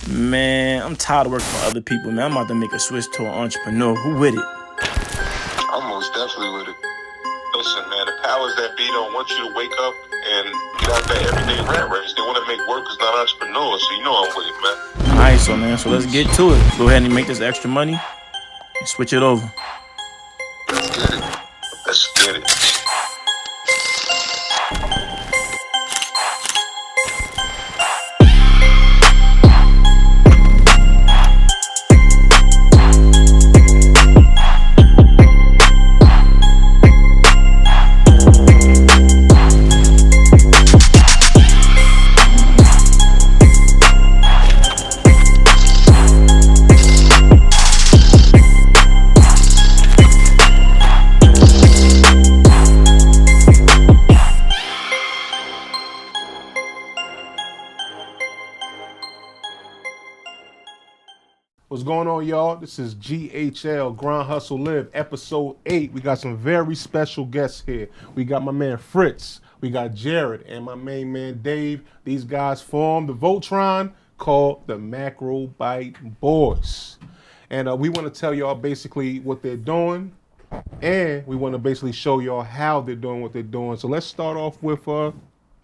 Man, I'm tired of working for other people, man. I'm about to make a switch to an entrepreneur. Who with it? I'm most definitely with it. Listen, man, the powers that be don't want you to wake up and get out that everyday rat race. They want to make workers, not entrepreneurs, so you know I'm with it, man. Alright, so let's get to it. Go ahead and make this extra money and switch it over. Let's get it. Let's get it. What's going on, y'all? This is GHL, Grind Hustle Live, episode 8. We got some very special guests here. We got my man Fritz, we got Jared, and my main man Dave. These guys formed the Voltron called the Macrobite Boys. And we want to tell y'all basically what they're doing, and we want to basically show y'all how they're doing what they're doing. So let's start off with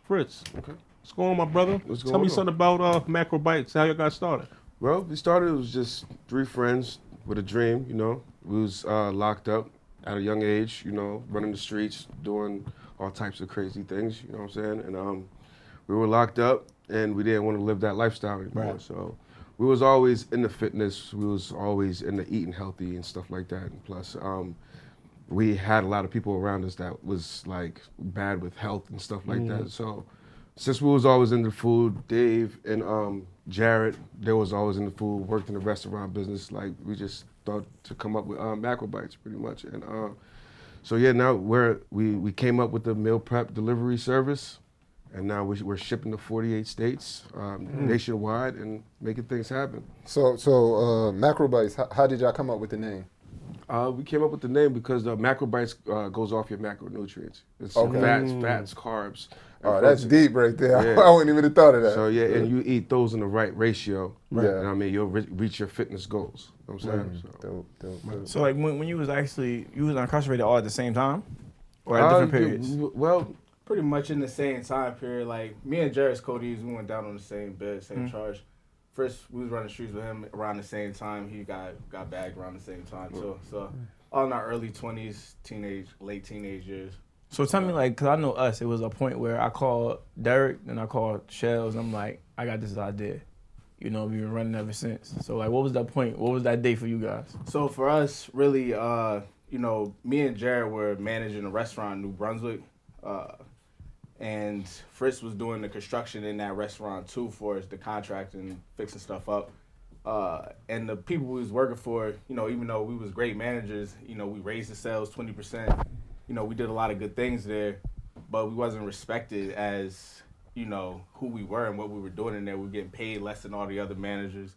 Fritz. Okay. What's going on, my brother? Tell me something about Macrobites, how you got started. Well, we started, it was just 3 friends with a dream, you know. We was locked up at a young age, you know, running the streets, doing all types of crazy things, you know what I'm saying? And we were locked up and we didn't want to live that lifestyle anymore. Right. So we was always in the fitness, we was always in the eating healthy and stuff like that. And plus, we had a lot of people around us that was like bad with health and stuff like that. So since we was always in the food, Dave and Jared, they was always in the food, worked in the restaurant business. Like we just thought to come up with Macrobites pretty much. And so yeah, now we came up with the meal prep delivery service, and now we're shipping to 48 states nationwide and making things happen. So Macrobites, how did y'all come up with the name? We came up with the name because the Macrobites goes off your macronutrients. It's fats, carbs. Oh, that's deep right there. Yeah. I wouldn't even have thought of that. So yeah, and you eat those in the right ratio. Right. And I mean, you'll reach your fitness goals. You know what I'm saying? Dope. So like when you was incarcerated all at the same time? Or at different periods? Well, pretty much in the same time period. Like me and Jared's Cody's, we went down on the same bed, same charge. First, we was running streets with him around the same time. He got bagged around the same time too. So all in our early 20s, late teenage years. So tell me, like, because I know us, it was a point where I called Derek and I called Shells. I'm like, I got this idea. You know, we've been running ever since. So, like, what was that point? What was that day for you guys? So for us, really, you know, me and Jared were managing a restaurant in New Brunswick. And Fritz was doing the construction in that restaurant too for us, the contract and fixing stuff up. And the people we was working for, you know, even though we was great managers, you know, we raised the sales 20%. You know, we did a lot of good things there, but we wasn't respected as, you know, who we were and what we were doing in there. We were getting paid less than all the other managers.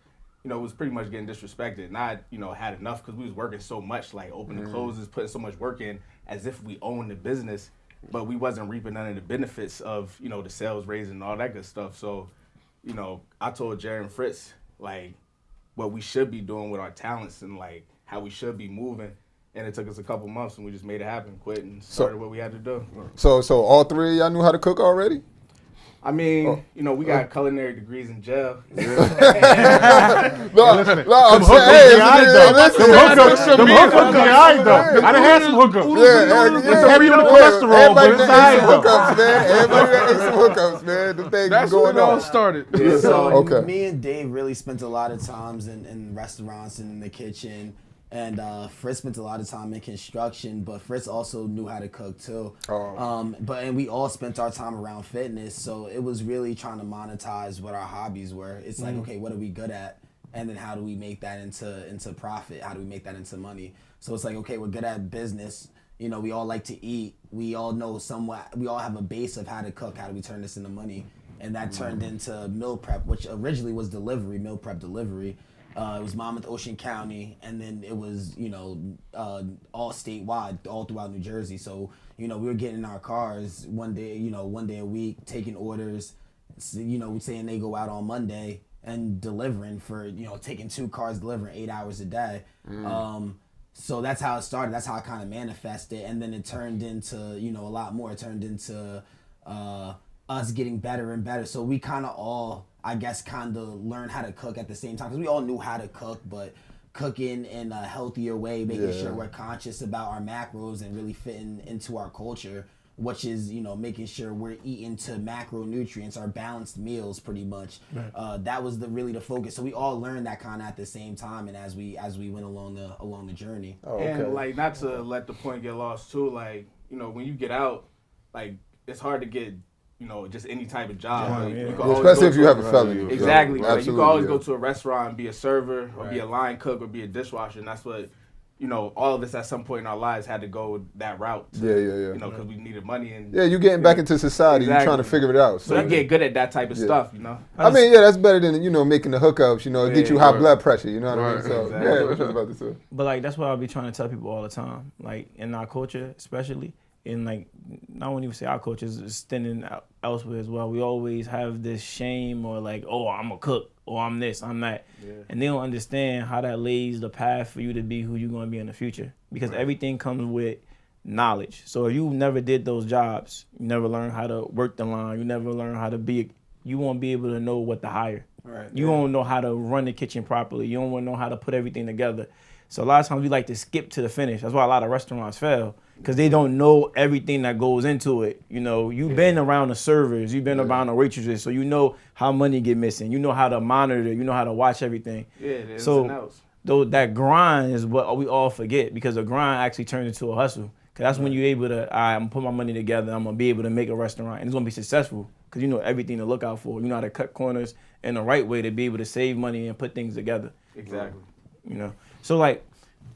You know, it was pretty much getting disrespected. And I, you know, had enough because we was working so much, like opening closes, putting so much work in as if we owned the business, but we wasn't reaping none of the benefits of, you know, the sales raising and all that good stuff. So, you know, I told Jared and Fritz, like, what we should be doing with our talents and, like, how we should be moving. And it took us a couple months, and we just made it happen, quit, and started what we had to do. So all 3 of y'all knew how to cook already? I mean, you know, we got culinary degrees in jail. I'm saying, hey, Them hookups be alright though. I done had some hookups. Yeah, heavy on the cholesterol, but it's alright though. hookups, man. Everybody that ate some hookups, man. The thing that's going when it all on. started. Yeah, so Okay. me and Dave really spent a lot of times in restaurants and in the kitchen. And Fritz spent a lot of time in construction, but Fritz also knew how to cook too. And we all spent our time around fitness, so it was really trying to monetize what our hobbies were. It's like, okay, what are we good at? And then how do we make that into profit? How do we make that into money? So it's like, okay, we're good at business. You know, we all like to eat. We all know somewhat. We all have a base of how to cook. How do we turn this into money? And that turned into meal prep, which originally was meal prep delivery. It was Monmouth, Ocean County, and then it was, you know, all statewide, all throughout New Jersey. So, you know, we were getting in our cars one day a week, taking orders, you know, saying they go out on Monday, and delivering for, you know, taking 2 cars, delivering 8 hours a day. So that's how it started. That's how I kind of manifested. And then it turned into, you know, a lot more. It turned into us getting better and better. So we kind of all, I guess, kind of learned how to cook at the same time. Because we all knew how to cook, but cooking in a healthier way, making sure we're conscious about our macros and really fitting into our culture, which is, you know, making sure we're eating to macronutrients, our balanced meals, pretty much. Right. That was really the focus. So we all learned that kind of at the same time, and as we went along the journey. Oh, okay. And like, not to let the point get lost too, like, you know, when you get out, like, it's hard to get, you know, just any type of job. Like, you can especially if you have a felony. Exactly. Like, you can always go to a restaurant and be a server, or be a line cook, or be a dishwasher, and that's what, you know, all of us at some point in our lives had to go that route. You know, because we needed money. And you're getting back into society. You're trying to figure it out. So you get good at that type of stuff, you know? I mean, that's better than, you know, making the hookups, you know, get you high blood pressure, you know what I mean? So, what you about to say? But, like, that's what I'll be trying to tell people all the time. Like, in our culture, especially, and, like, I won't even say our culture, is extending elsewhere as well. We always have this shame or, like, oh, I'm a cook, or I'm this, I'm that. And they don't understand how that lays the path for you to be who you're going to be in the future. Because everything comes with knowledge. So if you never did those jobs, you never learned how to work the line, you never learned how to be, you won't be able to know what to hire. You won't know how to run the kitchen properly. You don't want to know how to put everything together. So a lot of times we like to skip to the finish. That's why a lot of restaurants fail, because they don't know everything that goes into it. You know, you've been around the servers, you've been around the waitresses, so you know how money get missing. You know how to monitor, you know how to watch everything. So though that grind is what we all forget, because the grind actually turns into a hustle. Because that's when you're able to, I'm gonna put my money together, I'm gonna be able to make a restaurant, and it's gonna be successful, because you know everything to look out for. You know how to cut corners in the right way to be able to save money and put things together. Exactly. You know, so like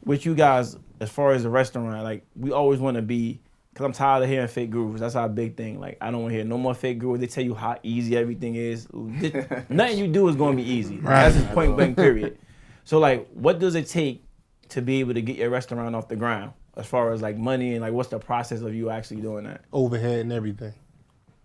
with you guys, as far as the restaurant, like, we always want to be, because I'm tired of hearing fake gurus. That's our big thing. Like, I don't want to hear no more fake gurus. They tell you how easy everything is. Nothing you do is going to be easy. That's just point blank, period. So, like, what does it take to be able to get your restaurant off the ground, as far as, like, money, and, like, what's the process of you actually doing that? Overhead and everything.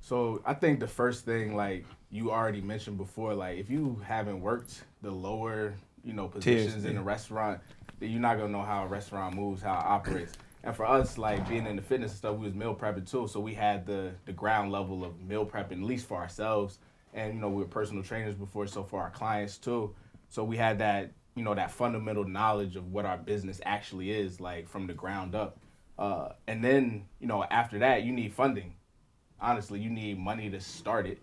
So I think the first thing, like you already mentioned before, like, if you haven't worked the lower, you know, positions in a restaurant, then you're not gonna know how a restaurant moves, how it operates. And for us, like, being in the fitness and stuff, we was meal prepping too, so we had the ground level of meal prepping, at least for ourselves. And, you know, we were personal trainers before, so for our clients too. So we had that, you know, that fundamental knowledge of what our business actually is, like, from the ground up. And then, you know, after that, you need funding. Honestly, you need money to start it,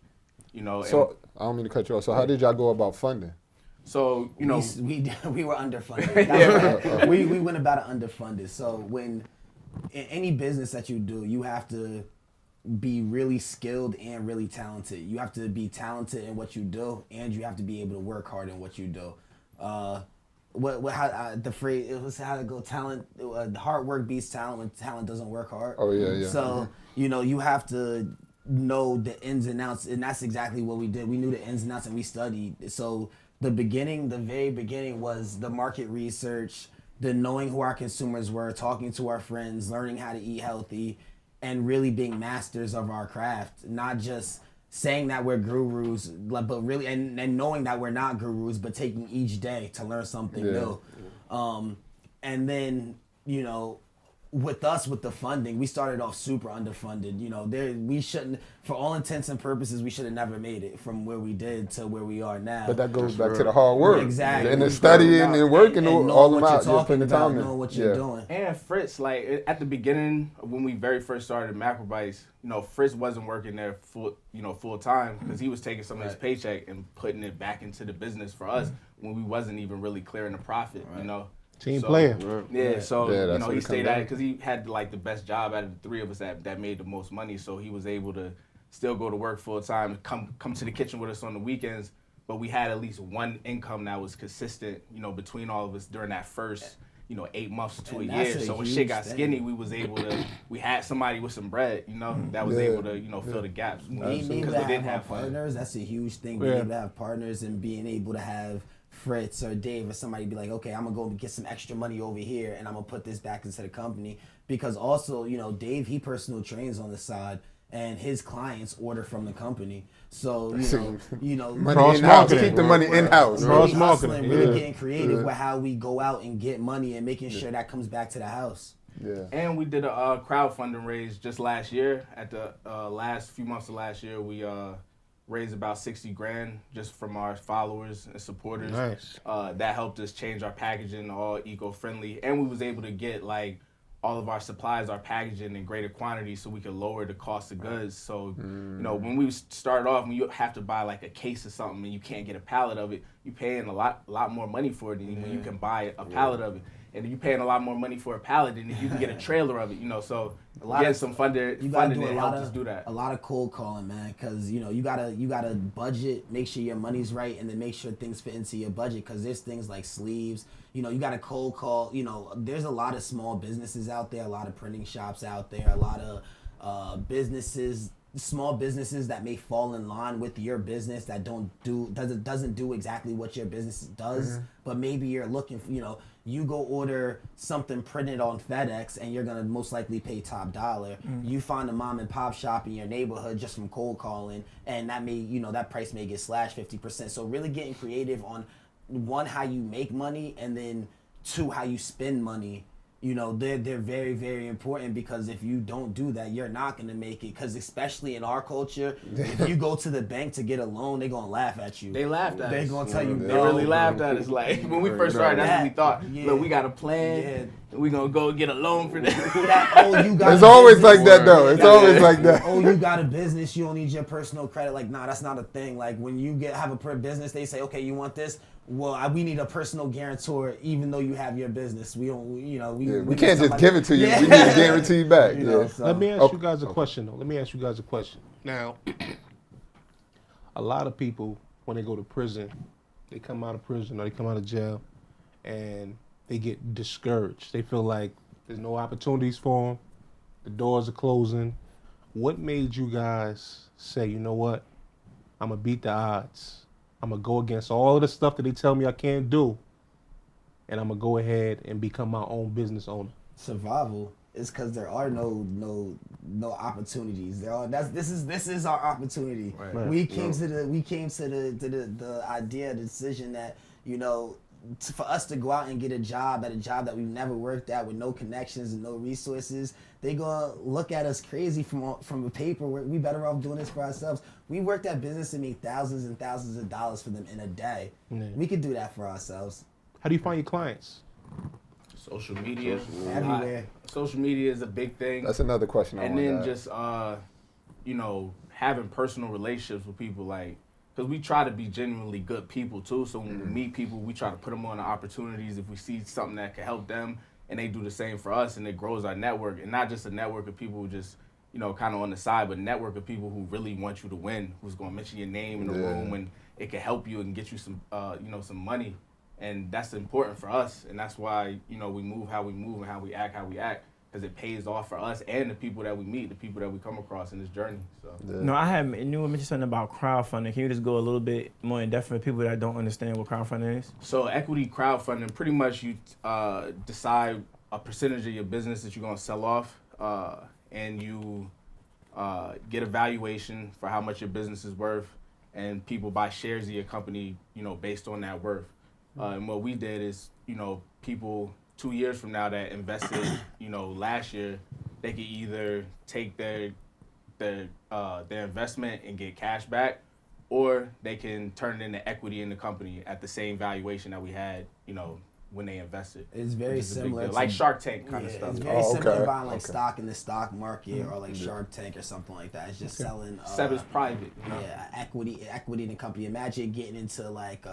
you know. So, I don't mean to cut you off. So how did y'all go about funding? So, you know, we were underfunded. We went about it underfunded. So when in any business that you do, you have to be really skilled and really talented. You have to be talented in what you do, and you have to be able to work hard in what you do. The phrase, it was how to go, talent, hard work beats talent when talent doesn't work hard. Oh yeah. So you know, you have to know the ins and outs, and that's exactly what we did. We knew the ins and outs, and we studied. So the very beginning was the market research, the knowing who our consumers were, talking to our friends, learning how to eat healthy, and really being masters of our craft. Not just saying that we're gurus, but really, and knowing that we're not gurus, but taking each day to learn something new. And then, you know, with us, with the funding, we started off super underfunded. You know, we shouldn't, for all intents and purposes, we should have never made it from where we did to where we are now. But that goes back to the hard work. Exactly. And the studying and working all them out. Knowing what you're doing. And Fritz, like, at the beginning, when we very first started Macrobites, you know, Fritz wasn't working there full time, because he was taking some of his paycheck and putting it back into the business for us when we wasn't even really clearing the profit, you know. Team player. Yeah, so, you know, he stayed at it down. because he had, like, the best job out of the three of us that made the most money, so he was able to still go to work full time, come to the kitchen with us on the weekends, but we had at least one income that was consistent, you know, between all of us during that first, you know, 8 months to a year. So when shit got skinny, we had somebody with some bread, you know, that was able to, you know, fill the gaps. Being able to have partners, that's a huge thing. Being able to have partners and being able to have Fritz or Dave or somebody be like, okay, I'm gonna go get some extra money over here and I'm gonna put this back into the company. Because also, you know, Dave, he personal trains on the side, and his clients order from the company. So you know, Money in-house. Keep the money in-house. Really Cross hustling, marketing. really getting creative with how we go out and get money and making sure that comes back to the house. Yeah. And we did a crowdfunding raise just last year. At the last few months of last year, we raised about $60,000 just from our followers and supporters. Nice. That helped us change our packaging all eco-friendly, and we was able to get like all of our supplies, our packaging in greater quantity, so we could lower the cost of goods. So you know, when we started off, when you have to buy like a case of something and you can't get a pallet of it, you paying a lot more money for it than when you can buy a pallet of it. And you're paying a lot more money for a pallet than if you can get a trailer of it, you know. So a lot of some funding that helped us do that. A lot of cold calling, man, because you know you gotta budget, make sure your money's right, and then make sure things fit into your budget. Because there's things like sleeves, you know, you gotta cold call. You know, there's a lot of small businesses out there, a lot of printing shops out there, a lot of small businesses that may fall in line with your business that doesn't do exactly what your business does, but maybe you're looking for, you know, you go order something printed on FedEx and you're gonna most likely pay top dollar. You find a mom and pop shop in your neighborhood just from cold calling, and that may, you know, that price may get slashed 50%. So really getting creative on one, how you make money, and then two, how you spend money. You know, they're very, very important, because if you don't do that, you're not going to make it. Because especially in our culture, if you go to the bank to get a loan, they're going to laugh at you. They laughed at us. They're going to tell you They no. really laughed at us. Like, when we first started, that's what we thought. Yeah. Look, we got a plan. We're going to go get a loan for that. You got It's always like that, though. It's always like that. Oh, you got a business, you don't need your personal credit. Like, nah, that's not a thing. Like, when you have a business, they say, okay, you want this? Well, we need a personal guarantor, even though you have your business. We don't, you know, we can't just give it to you. We need to guarantee back. You know, so. Let me ask you guys a question, though. Let me ask you guys a question. Now, a lot of people, when they go to prison, they come out of prison or they come out of jail, and they get discouraged. They feel like there's no opportunities for them. The doors are closing. What made you guys say, you know what, I'm going to beat the odds. I'm going to go against all of the stuff that they tell me I can't do, and I'm going to go ahead and become my own business owner? Survival is because there are no opportunities. This is our opportunity. Right. We came to the idea, the decision that, you know, for us to go out and get a job that we've never worked at with no connections and no resources, they gonna look at us crazy from a paper. We better off doing this for ourselves. We worked at business and made thousands and thousands of dollars for them in a day. Yeah. We could do that for ourselves. How do you find your clients? Social media. Everywhere. Social media is a big thing. That's another question. And then just, you know, having personal relationships with people, like, because we try to be genuinely good people too. So when we meet people, we try to put them on the opportunities. If we see something that can help them, and they do the same for us, and it grows our network. And not just a network of people who just, you know, kind of on the side, but a network of people who really want you to win, who's going to mention your name in the room, and it can help you and get you some, you know, some money. And that's important for us. And that's why, you know, we move how we move and how we act, because it pays off for us and the people that we meet, the people that we come across in this journey. So. Yeah. No, I knew you mentioned something about crowdfunding. Can you just go a little bit more in depth for people that don't understand what crowdfunding is? So equity crowdfunding, pretty much you decide a percentage of your business that you're going to sell off, and you get a valuation for how much your business is worth, and people buy shares of your company, you know, based on that worth. And what we did is, you know, people 2 years from now that invested, you know, last year, they could either take their investment and get cash back, or they can turn it into equity in the company at the same valuation that we had, you know, when they invested. It's very similar to like Shark Tank kind of stuff. It's very similar to buying like stock in the stock market or like Shark Tank or something like that. It's just selling. Except it's private. You know? Yeah, equity in the company. Imagine getting into like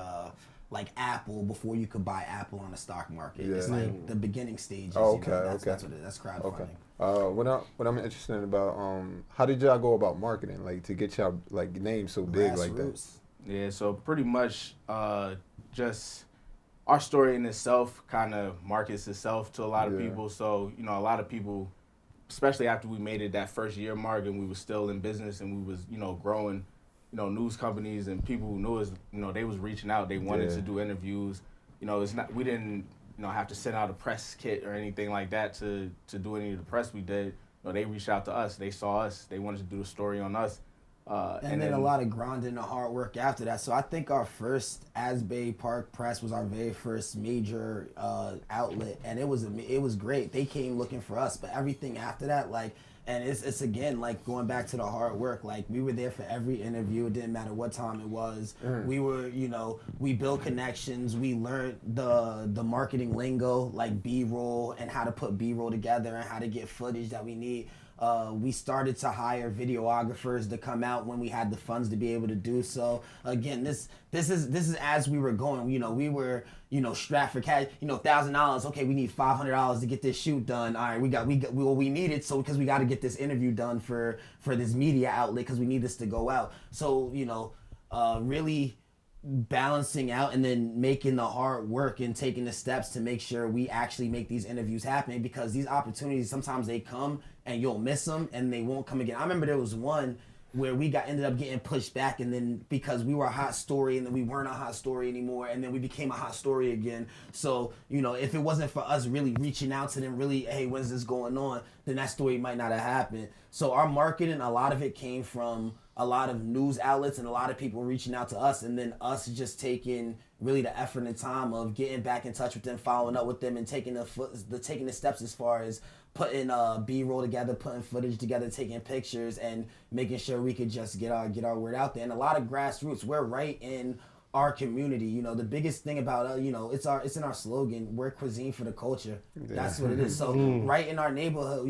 Apple before you could buy Apple on the stock market. Yeah. It's like the beginning stages. Oh, okay, that's what it is. That's crowdfunding. Okay. What I'm interested in about, how did y'all go about marketing, like to get y'all like name so big like that? Yeah, so pretty much just our story in itself kind of markets itself to a lot of people. So, you know, a lot of people, especially after we made it that first year mark and we were still in business and we was, you know, growing, you know, news companies and people who knew us, you know, they was reaching out. They wanted to do interviews. You know, we didn't, you know, have to send out a press kit or anything like that to do any of the press we did. they reached out to us. They saw us. They wanted to do a story on us. And then a lot of grinding and hard work after that. So I think our first Asbury Park Press was our very first major outlet, and it was great. They came looking for us, but everything after that, like, and it's again like going back to the hard work. Like, we were there for every interview. It didn't matter what time it was. We were, we built connections. We learned the marketing lingo, like B-roll and how to put B-roll together and how to get footage that we need. We started to hire videographers to come out when we had the funds to be able to do so. Again, this is as we were going. We were, strapped for cash. $1,000. Okay, we need $500 to get this shoot done. All right, we need it because we got to get this interview done for this media outlet because we need this to go out. So really balancing out and then making the hard work and taking the steps to make sure we actually make these interviews happen, because these opportunities, sometimes they come and you'll miss them and they won't come again. I remember there was one where we ended up getting pushed back, and then because we were a hot story and then we weren't a hot story anymore, and then we became a hot story again. So, if it wasn't for us really reaching out to them, really, hey, when's this going on, then that story might not have happened. So our marketing, a lot of it came from a lot of news outlets and a lot of people reaching out to us, and then us just taking really the effort and time of getting back in touch with them, following up with them, and taking the steps as far as putting B-roll together, putting footage together, taking pictures, and making sure we could just get our word out there. And a lot of grassroots. We're right in our community. The biggest thing about it's in our slogan. We're cuisine for the culture. Yeah. That's what it is. So right in our neighborhood,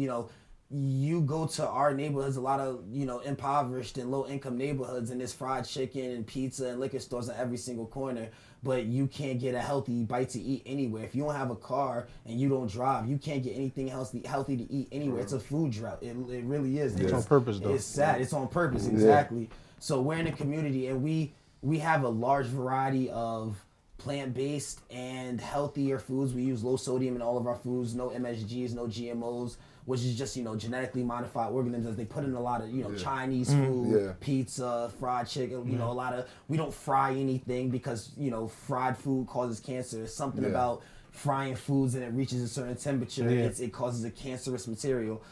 you go to our neighborhoods, a lot of, impoverished and low income neighborhoods, and there's fried chicken and pizza and liquor stores on every single corner, but you can't get a healthy bite to eat anywhere. If you don't have a car and you don't drive, you can't get anything healthy to eat anywhere. It's a food drought. It really is. It's on purpose, though. It's sad. It's on purpose, exactly. So we're in a community, and we have a large variety of plant-based and healthier foods. We use low sodium in all of our foods, no MSGs, no GMOs, which is just, genetically modified organisms. They put in a lot of, Chinese food, pizza, fried chicken, a lot of, we don't fry anything because, fried food causes cancer. There's something about frying foods and it reaches a certain temperature, it causes a cancerous material.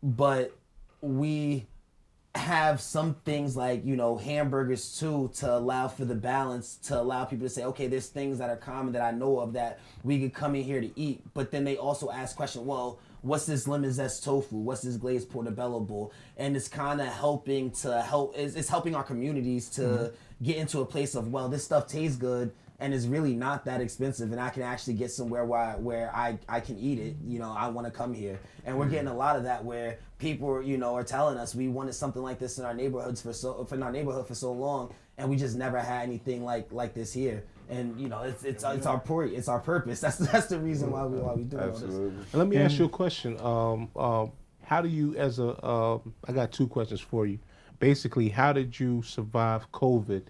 But we have some things like, hamburgers too, to allow for the balance, to allow people to say, okay, there's things that are common that I know of that we could come in here to eat. But then they also ask questions, well, what's this lemon zest tofu? What's this glazed portobello bowl? And it's kind of it's helping our communities to get into a place of, well, this stuff tastes good and it's really not that expensive, and I can actually get somewhere where I can eat it. I want to come here. And we're getting a lot of that where people, are telling us we wanted something like this in our neighborhood for so long, and we just never had anything like this here. And it's our purpose. That's the reason why we do it. Absolutely. And let me ask you a question. How do you, I got two questions for you. Basically, how did you survive COVID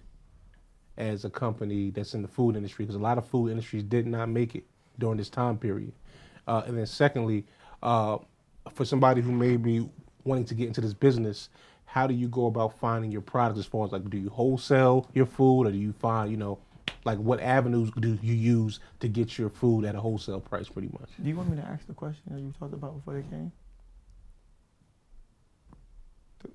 as a company that's in the food industry? Because a lot of food industries did not make it during this time period. And then secondly, for somebody who may be wanting to get into this business, how do you go about finding your products, as far as do you wholesale your food, or do you find, what avenues do you use to get your food at a wholesale price, pretty much? Do you want me to ask the question that you talked about before they came?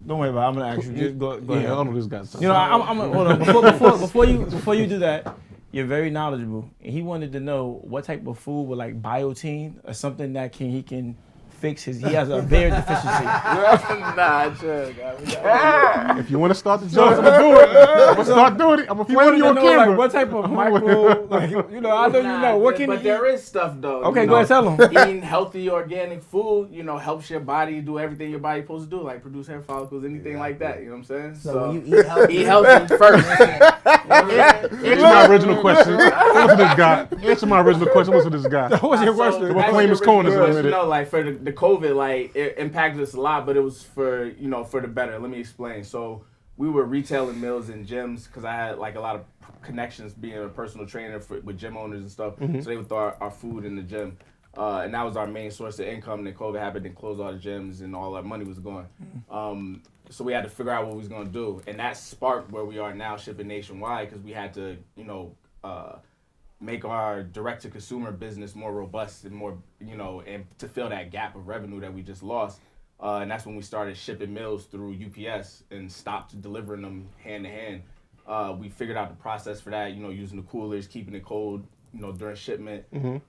Don't worry about it. I'm gonna ask you. Just go ahead. I know this guy's something. I'm hold on. Before you do that, you're very knowledgeable. And he wanted to know what type of food with biotin or something that he can fix he has a bear deficiency. Nah, chill, guys. If you want to start the joke, I'm gonna do it. I'm gonna start doing it. I'm gonna flame you on camera. What type of micro, I know you know. What can but there is stuff though. Okay, go ahead, tell them. Eating healthy organic food, helps your body do everything your body's supposed to do, like produce hair follicles, anything like that. You know what I'm saying? So when you eat healthy first. Answer my original question. Listen to this guy. Answer my original question. Listen to this guy. What's your question? We'll flame his corners in a minute. For the COVID, it impacted us a lot, but it was for the better. Let me explain. So we were retailing meals in gyms because I had a lot of connections being a personal trainer with gym owners and stuff. So they would throw our food in the gym. And that was our main source of income. Then COVID happened and closed all the gyms and all our money was gone. So we had to figure out what we was going to do. And that sparked where we are now, shipping nationwide, because we had to, make our direct-to-consumer business more robust and more, and to fill that gap of revenue that we just lost. And that's when we started shipping meals through UPS and stopped delivering them hand to hand. We figured out the process for that, using the coolers, keeping it cold, during shipment. And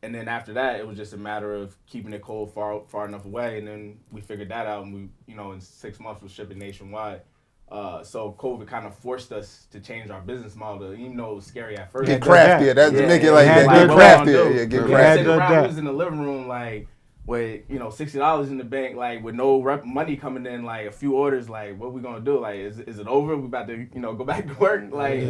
then after that, it was just a matter of keeping it cold far enough away. And then we figured that out, and we, in 6 months, we're shipping nationwide. So COVID kind of forced us to change our business model, even though it was scary at first. Get craftier. That's to make it like Yeah, get yeah, craftier. Yeah, get We craftier. sitting around, we was in the living room, like, with, $60 in the bank, like, with no money coming in, like, a few orders, like, what we gonna do? Like, is it over? We about to, go back to work? Like,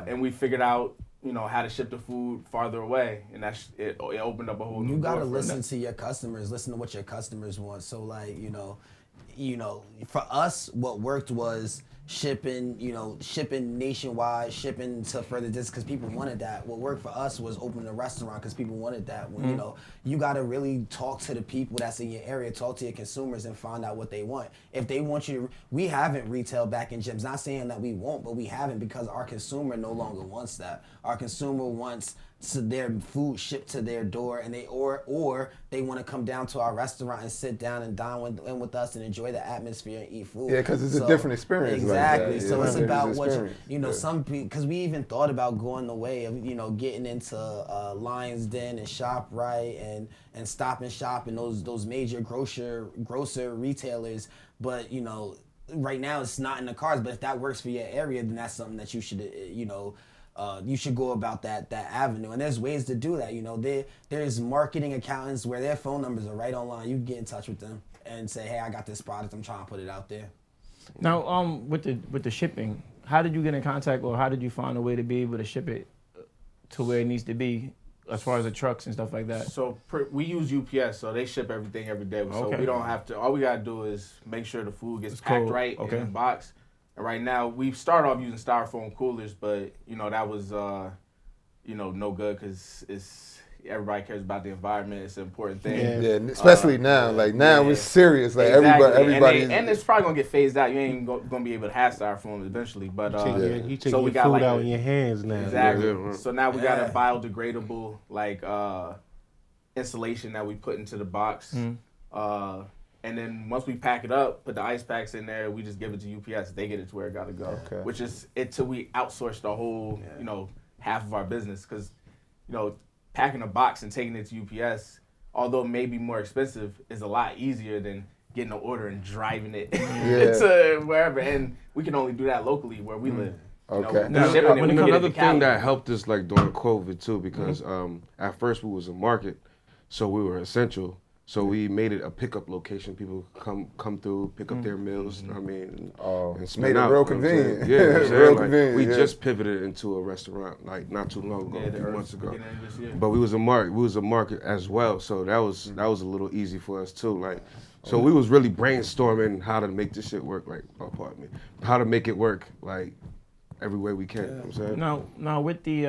and we figured out, how to ship the food farther away, and it opened up a whole new You gotta door for listen us. to your customers, listen to what your customers want. So like, for us, what worked was shipping nationwide, shipping to further distance because people wanted that. What worked for us was opening a restaurant because people wanted that. When, you gotta really talk to the people that's in your area, talk to your consumers and find out what they want. If they want you to, we haven't retail back in gyms. Not saying that we won't, but we haven't because our consumer no longer wants that. Our consumer wants their food shipped to their door, and or they want to come down to our restaurant and sit down and dine with us and enjoy the atmosphere and eat food. Yeah, because it's a different experience. Exactly. Like that. So Yeah, it's about what experience. some people, because we even thought about going the way of getting into Lion's Den and ShopRite and Stop and Shop and those major grocer retailers, but right now it's not in the cards. But if that works for your area, then that's something that you should you should go about that avenue. And there's ways to do that. There's marketing accountants where their phone numbers are right online. You can get in touch with them and say, hey, I got this product, I'm trying to put it out there. Now, with the shipping, how did you get in contact, or how did you find a way to be able to ship it to where it needs to be, as far as the trucks and stuff like that? So we use UPS, so they ship everything every day. So Okay. we don't have to. All we gotta do is make sure the food gets It's packed cold. right Okay. in the box. And right now we started off using styrofoam coolers, but that was no good because everybody cares about the environment. It's an important thing. Yeah, and especially now. Like now yeah. it's serious. Like Exactly. everybody. And it's probably gonna get phased out. You ain't gonna be able to have styrofoam eventually. But You take so your we got food like out in your hands now. Exactly. Yeah. So now we got a biodegradable insulation that we put into the box. And then once we pack it up, put the ice packs in there, we just give it to UPS. They get it to where it got to go. Okay. Which is it till we outsource the whole, half of our business. Because, packing a box and taking it to UPS, although it may be more expensive, is a lot easier than getting an order and driving it to wherever. And we can only do that locally where we live. Okay. Now, shipping it, we can get it Another to thing Cali. that helped us like during COVID too, because at first we was a market, so we were essential. So we made it a pickup location. People come through, pick up their meals. I mean, and spend made it out, real you know what I'm saying? convenient. Yeah, you know what I'm saying? Real Like, convenient, we yeah. just pivoted into a restaurant like not too long ago, a few months ago. Beginning of this year. But we was a market as well, so that was a little easy for us too. Like, so we was really brainstorming how to make this shit work. Like, pardon me, how to make it work like every way we can. You know what I'm saying? Now with the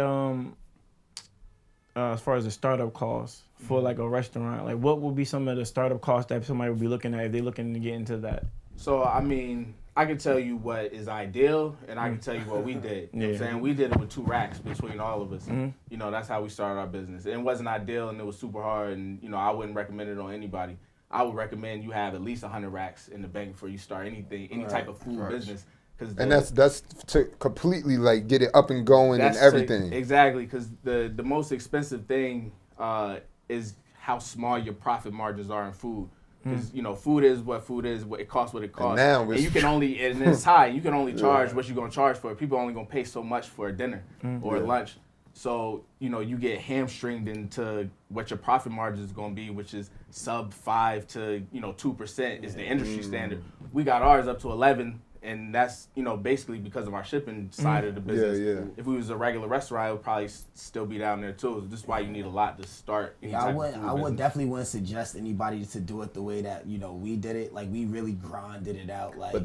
as far as the startup costs for like a restaurant, like what would be some of the startup costs that somebody would be looking at if they're looking to get into that? So, I mean, I can tell you what is ideal, and I can tell you what we did. You know what I'm saying? We did it with 2 racks between all of us. That's how we started our business. It wasn't ideal, and it was super hard, and, I wouldn't recommend it on anybody. I would recommend you have at least 100 racks in the bank before you start any type of food business. And that's to completely like get it up and going and everything. Exactly, because the most expensive thing is how small your profit margins are in food. Because food is what it costs what it costs. And now you can only, and it's high. You can only charge what you're gonna charge for. People are only gonna pay so much for a dinner or lunch. So you get hamstringed into what your profit margin is gonna be, which is sub 5 to 2% is the industry standard. We got ours up to 11. And that's, basically because of our shipping side of the business. Yeah. If we was a regular restaurant, it would probably still be down there too. This is why you need a lot to start. I would definitely wouldn't suggest anybody to do it the way that we did it. Like we really grinded it out. Like, But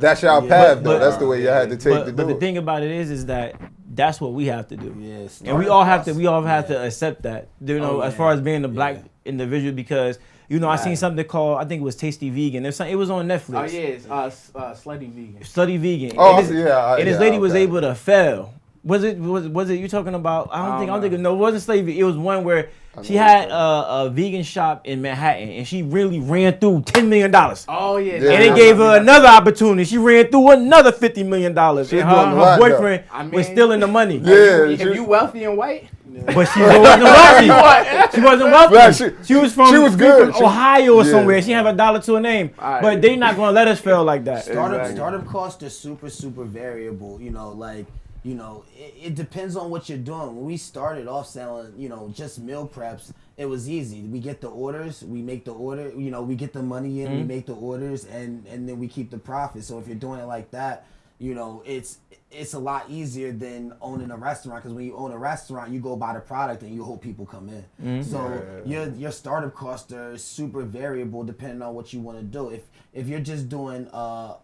that's y'all path though. That's the way y'all had to take to do But the it. thing about it is that that's what we have to do. Yes. And we all have to accept that. As far as being a black individual, because I seen something called, I think it was Tasty Vegan. It was on Netflix. Oh yeah, it's Slutty Vegan. Slutty Vegan. Oh, and this lady was able to fail Was it you talking about? I don't think no, it wasn't slavery. It was one where she had a vegan shop in Manhattan and she really ran through $10 million. Oh yeah. And they gave her another opportunity. She ran through another $50 million. And her boyfriend was stealing the money. Yeah. If you wealthy and white. But she wasn't wealthy. She wasn't wealthy. She was from Ohio or somewhere. She had $1 to her name. Right. But they not gonna let us fail like that. Startup costs are super variable. It depends on what you're doing. When we started off selling, just meal preps, it was easy. We get the orders, we make the order, we get the money in, we make the orders, and then we keep the profit. So if you're doing it like that, it's a lot easier than owning a restaurant, because when you own a restaurant, you go buy the product and you hope people come in. So your startup costs are super variable depending on what you want to do. If you're just doing a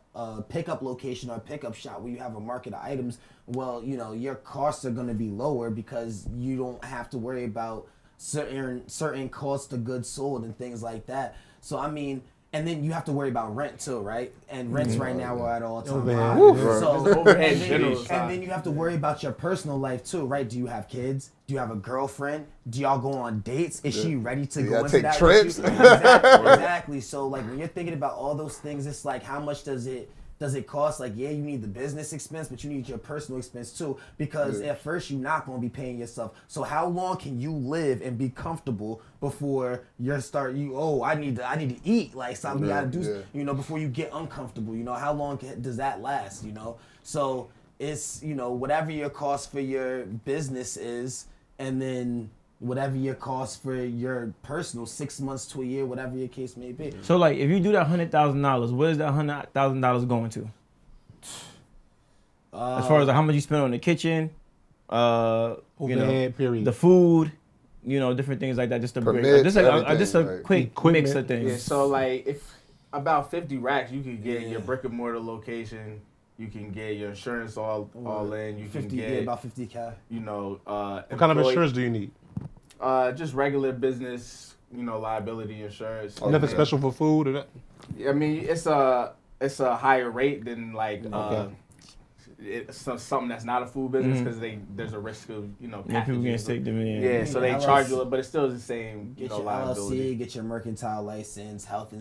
pickup location or a pickup shop where you have a market of items, well, your costs are going to be lower because you don't have to worry about certain costs of goods sold and things like that. So and then you have to worry about rent too, right? And rents right now are at all-time high. So, and then you have to worry about your personal life too, right? Do you have kids? Do you have a girlfriend? Do y'all go on dates? Is she ready to go into take that? Trips? Exactly. So when you're thinking about all those things, it's like, how much does it cost? Like, yeah, you need the business expense, but you need your personal expense too, because at first you're not going to be paying yourself. So how long can you live and be comfortable before I need to eat, like something got to do, before you get uncomfortable, how long does that last, So it's, whatever your cost for your business is, and then whatever your cost for your personal, 6 months to a year, whatever your case may be. So like, if you do that $100,000, what is that $100,000 going to? As far as how much you spend on the kitchen, period. The food, different things like that. Just a quick mix of things. Yeah. So like, if about 50 racks, you could get your brick and mortar location. You can get your insurance all in. You can get about 50K. What kind of insurance do you need? Just regular business, liability insurance. Nothing special for food or that? I mean, it's a higher rate than like it's something that's not a food business, because there's a risk of people getting sick. So they charge you, but it's still the same. Get your liability. LLC, get your mercantile license, health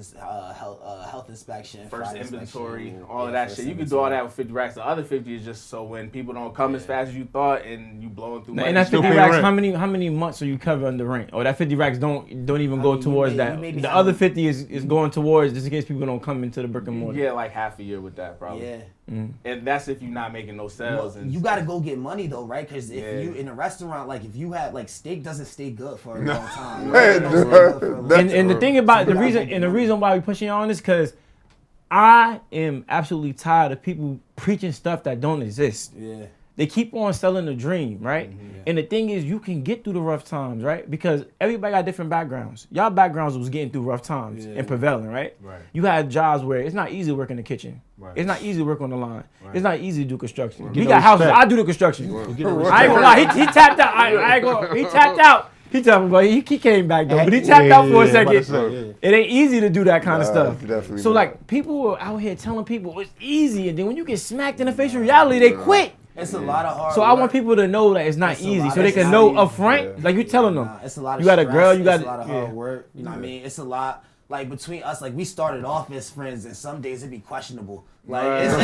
inspection, first inventory, all of that shit. You can do all that with 50 racks. The other 50 is just so when people don't come as fast as you thought, and you blowing through money. And that 50 racks, how many months are you covering the rent? Or that 50 racks don't even go towards that. The other 50 is going towards, just in case people don't come into the brick and mortar. Yeah, like half a year with that probably. Yeah. And that's if you're not making no sales. You got to go get money though, right? Because if you in a restaurant, like if you had steak doesn't stay good for a long time. And the thing about the reason why we pushing on this, because I am absolutely tired of people preaching stuff that don't exist. Yeah. They keep on selling the dream, right? And the thing is, you can get through the rough times, right? Because everybody got different backgrounds. Y'all backgrounds was getting through rough times and prevailing, right? You had jobs where it's not easy to work in the kitchen. It's not easy to work on the line. It's not easy to do construction. We got houses. I do the construction. I ain't gonna lie. He tapped out. I ain't gonna. He tapped out. He told me, but he came back though. But he tapped out for a second. It ain't easy to do that kind of stuff. So like, people are out here telling people it's easy, and then when you get smacked in the face with reality, they quit. It's a lot of hard work. I want people to know that it's not easy, so they can know up front. Like you telling them, it's a lot of you got a girl, you got a lot of hard work. You know what I mean? It's a lot. Like between us, like we started off as friends, and some days it'd be questionable. Like, do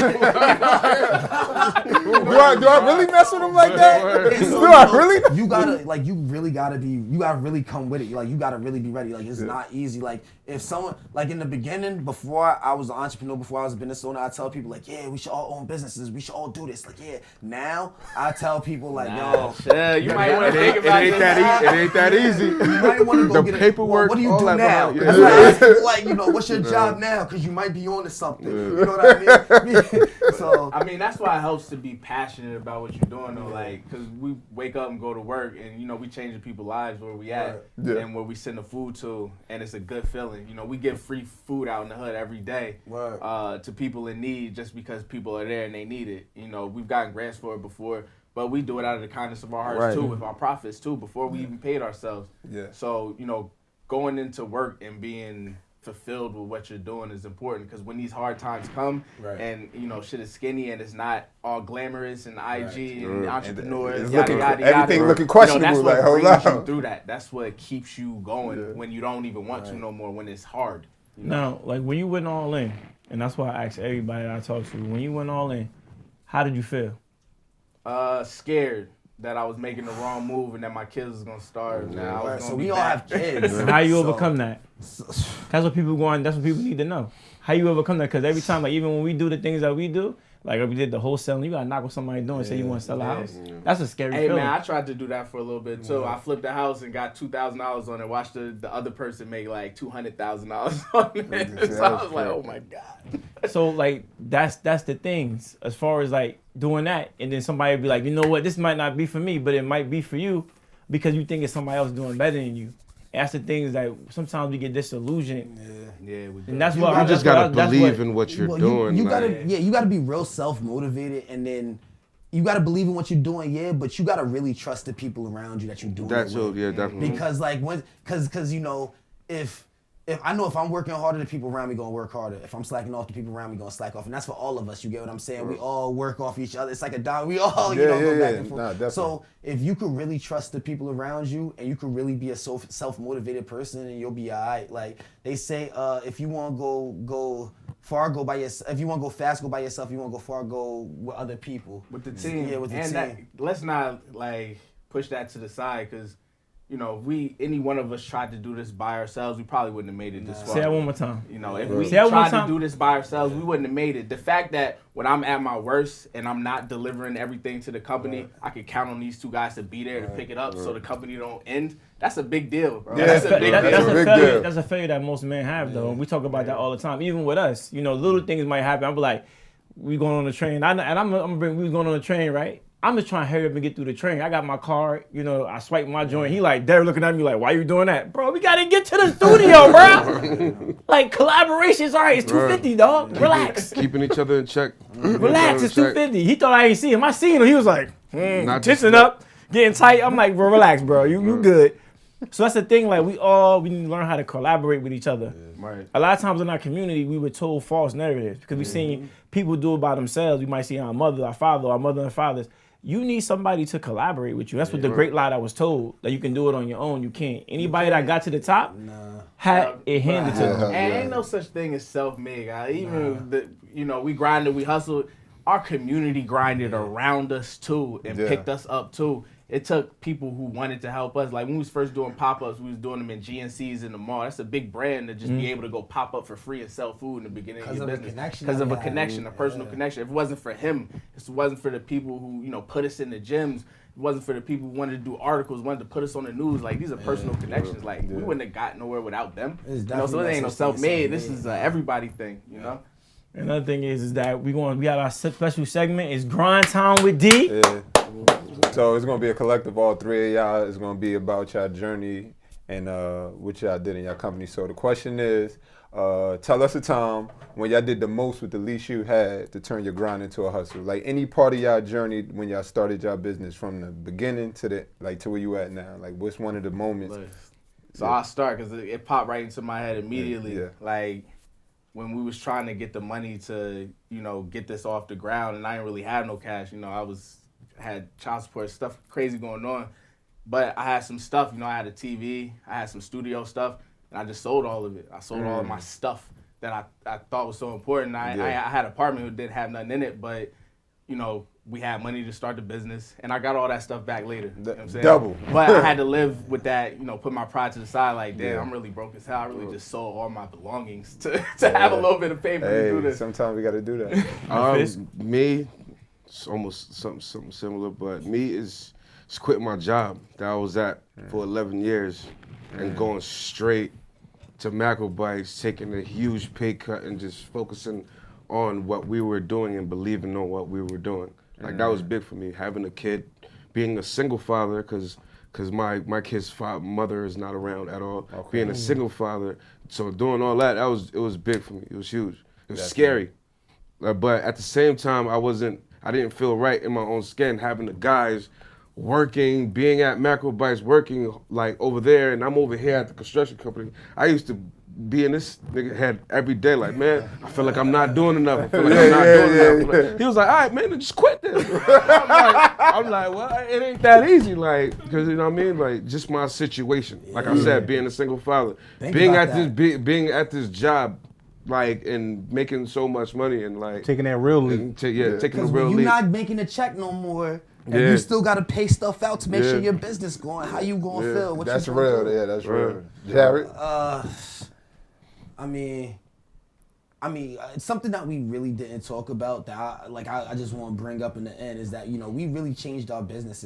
I really mess with him like that? Do I really? You gotta really come with it. Like, you gotta really be ready. Like, it's not easy. Like, if someone, like in the beginning, before I was an entrepreneur, before I was a business owner, I tell people like, yeah, we should all own businesses. We should all do this. Like, yeah. Now I tell people like, yo, you might want to think about it. It ain't that easy. You might want to go the get paperwork. What do you do now? Yeah. That's why I ask people, like, what's your job now? Because you might be on to something. You know what I mean? So I mean, that's why it helps to be passionate about what you're doing though, like, because we wake up and go to work, and we changing people's lives where we at and where we send the food to, and it's a good feeling. We give free food out in the hood every day to people in need, just because people are there and they need it. We've gotten grants for it before, but we do it out of the kindness of our hearts too, with our profits too, before we even paid ourselves. So going into work and being fulfilled with what you're doing is important, because when these hard times come and shit is skinny and it's not all glamorous and IG and entrepreneurs, it's yada, looking, yada, everything yada, looking questionable. that's what like, hold brings you on. through that. That's what keeps you going when you don't even want to no more, when it's hard. Now, like when you went all in, and that's why I ask everybody that I talk to, when you went all in, how did you feel? Scared that I was making the wrong move and that my kids was gonna starve. Now, I was So gonna we be all back. have kids. How you overcome that? That's what people want. That's what people need to know. How you overcome that? Because every time, like even when we do the things that we do, like if we did the wholesaling, you gotta knock what somebody doing and say you want to sell a house. That's a scary Hey feeling. man, I tried to do that for a little bit too. I flipped a house and got $2,000 on it. Watched the other person make like $200,000 on it. So I was like, oh my god. So like that's the things as far as like doing that, and then somebody be like, you know what, this might not be for me, but it might be for you because you think it's somebody else doing better than you. And that's the things that sometimes we get disillusioned. Yeah, we do. And that's what You just gotta believe in what you're doing. You like, gotta be real self-motivated, and then you gotta believe in what you're doing, but you gotta really trust the people around you that you're doing that's it with. yeah, definitely. Because like because if I know if I'm working harder, the people around me gonna work harder. If I'm slacking off, the people around me gonna slack off, and that's for all of us. You get what I'm saying? We all work off each other. It's like a dog. We all go back and forth. Nah, definitely. So if you could really trust the people around you, and you could really be a self-motivated person, and you'll be alright. Like they say, if you want to go far, go by yourself. If you want to go fast, go by yourself. If you want to go far, go with other people. With the team. Yeah, with the and team. That, let's not like push that to the side, because if any one of us tried to do this by ourselves, we probably wouldn't have made it this far. Say that one more time. If we tried to do this by ourselves, we wouldn't have made it. The fact that when I'm at my worst and I'm not delivering everything to the company, I can count on these two guys to be there to pick it up so the company don't end. That's a big deal, bro. Yeah, That's a big deal. That's a failure that most men have, though. We talk about that all the time. Even with us, little things might happen. I'm like, we going on the train, we was going on the train, right? I'm just trying to hurry up and get through the train. I got my card, I swipe my joint. He like, Derek looking at me like, why you doing that? Bro, we got to get to the studio, bro. Like, collaboration's all right. It's $250, dog. Relax. Keeping each other in check. Relax, it's $250. He thought I ain't see him. I seen him. He was like, Not tensing up, getting tight. I'm like, bro, relax, bro. You good. So that's the thing. Like, we need to learn how to collaborate with each other. Right. A lot of times in our community, we were told false narratives because we seen people do it by themselves. We might see our mother, our father, our mother and fathers. You need somebody to collaborate with you. That's what the great lie that was told, that you can do it on your own. You can't. Anybody that got to the top had it handed to them. And ain't no such thing as self-made, guys. Even we grinded, we hustled. Our community grinded around us too and picked us up too. It took people who wanted to help us. Like when we was first doing pop-ups, we was doing them in GNCs in the mall. That's a big brand to just be able to go pop up for free and sell food in the beginning of your business. Because of a connection, a personal connection. If it wasn't for him, if it wasn't for the people who, put us in the gyms, it wasn't for the people who wanted to do articles, wanted to put us on the news. Like these are personal connections. Like we wouldn't have got nowhere without them. So it ain't no self-made. This is a everybody thing, Another thing is that we got our special segment is Grind Time with D. Yeah. So it's gonna be a collective, all three of y'all. It's gonna be about y'all journey and what y'all did in y'all company. So the question is, tell us a time when y'all did the most with the least you had to turn your grind into a hustle. Like any part of y'all journey when y'all started y'all business from the beginning to to where you at now. Like what's one of the moments? So I'll start because it popped right into my head immediately. Yeah. Like when we was trying to get the money to, get this off the ground, and I didn't really have no cash. Had child support stuff crazy going on, but I had some stuff. I had a TV, I had some studio stuff, and I just sold all of it. I sold all of my stuff that I thought was so important. I had an apartment who didn't have nothing in it, but we had money to start the business, and I got all that stuff back later. You know what I'm saying? Double. But I had to live with that, put my pride to the side. Like, damn, I'm really broke as hell. I really just sold all my belongings to have a little bit of paper to do this. Sometimes we got to do that. Me, it's almost something similar, but me is quitting my job that I was at for 11 years and going straight to Macrobites, taking a huge pay cut and just focusing on what we were doing and believing on what we were doing. Like that was big for me, having a kid, being a single father, because my kid's mother is not around at all. Okay. Being a single father, so doing all that, it was big for me. It was huge. It was scary, but at the same time, I didn't feel right in my own skin having the guys working, being at Macrobites, working like over there, and I'm over here at the construction company. I used to being this nigga had every day like, man, I feel like I'm not doing enough. I feel like I'm not doing enough. He was like, all right, man, then just quit this. I'm like, well, it ain't that easy, like, because you know what I mean, like, just my situation. Like I said, being a single father, being at this job, like, and making so much money and like taking that real leap. Taking the Because real when you're leap. not making a check no more, and you still got to pay stuff out to make sure your business going. How you gonna feel? What That's you gonna real. do? Yeah, that's real. Jared. I mean, it's something that we really didn't talk about that I just want to bring up in the end is that, you know, we really changed our business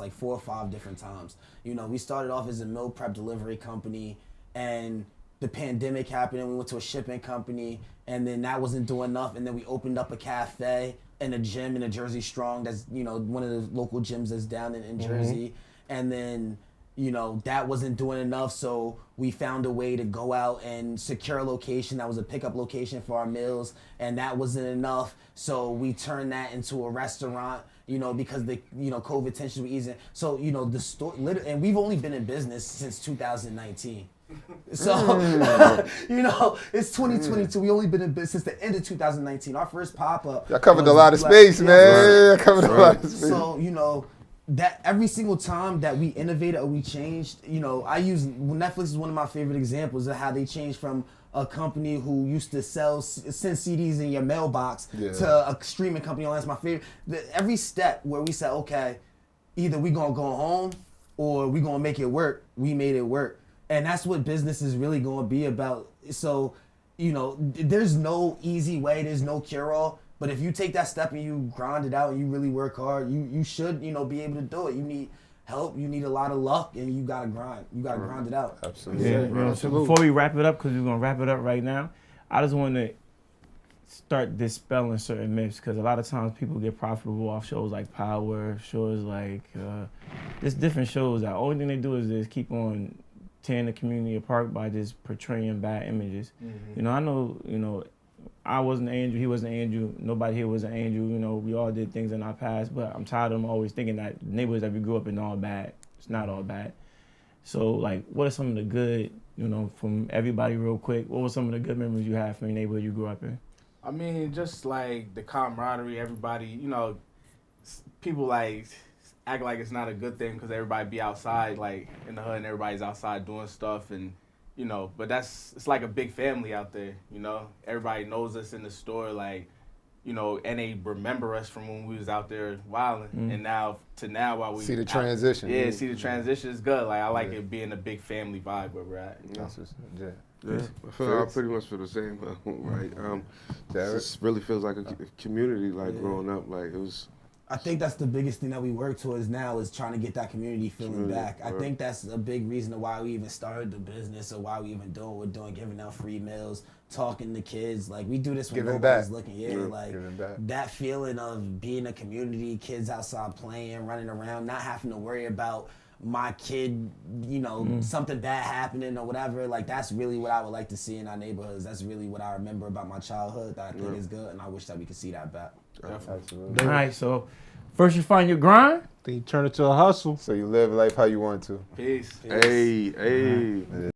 like 4 or 5 different times. You know, we started off as a meal prep delivery company, and the pandemic happened and we went to a shipping company, and then that wasn't doing enough, and then we opened up a cafe and a gym in a Jersey Strong that's, you know, one of the local gyms that's down in Jersey, and then, you know, that wasn't doing enough, so we found a way to go out and secure a location that was a pickup location for our meals, and that wasn't enough, so we turned that into a restaurant, you know, because the, you know, COVID tensions were easing. So, you know, the store, and we've only been in business since 2019. So, you know, it's 2022. We only been in business since the end of 2019. Our first pop-up. I covered a lot of space, man. I covered a lot of space. So, you know, that every single time that we innovated or we changed, you know, Netflix is one of my favorite examples of how they changed from a company who used to send CDs in your mailbox to a streaming company. That's my favorite. Every step where we said, okay, either we gonna go home or we gonna make it work, we made it work. And that's what business is really gonna be about. So, you know, there's no easy way, there's no cure-all. But if you take that step and you grind it out and you really work hard, you should, you know, be able to do it. You need help, you need a lot of luck, and you gotta grind. You gotta grind it out. Absolutely. Yeah, yeah. So before we wrap it up, because we're gonna wrap it up right now, I just want to start dispelling certain myths, because a lot of times people get profitable off shows like Power, shows like just different shows. The only thing they do is just keep on tearing the community apart by just portraying bad images. You know, I know, you know, I wasn't an angel, he wasn't an angel, nobody here was an angel, you know, we all did things in our past, but I'm tired of them always thinking that neighborhoods that we grew up in are all bad. It's not all bad. So, like, what are some of the good, you know, from everybody real quick, what were some of the good memories you had from your neighborhood you grew up in? I mean, just like the camaraderie, everybody, you know, people like act like it's not a good thing because everybody be outside, like in the hood, and everybody's outside doing stuff, and you know, but it's like a big family out there, you know. Everybody knows us in the store, like, you know, and they remember us from when we was out there wilding, and now while we see the transition. See the transition is good. Like I like it being a big family vibe where we're at. You know? I pretty much feel the same, right? It just really feels like a community, like growing up, like it was. I think that's the biggest thing that we work towards now is trying to get that community feeling back. I think that's a big reason why we even started the business or why we even do what we're doing, giving out free meals, talking to kids. Like, we do this when nobody's looking. Like, that feeling of being a community, kids outside playing, running around, not having to worry about my kid, you know, something bad happening or whatever. Like, that's really what I would like to see in our neighborhoods. That's really what I remember about my childhood that I think is good, and I wish that we could see that back. Absolutely. All right, so first you find your grind, Then you turn it to a hustle. So you live life how you want to. Peace. Hey.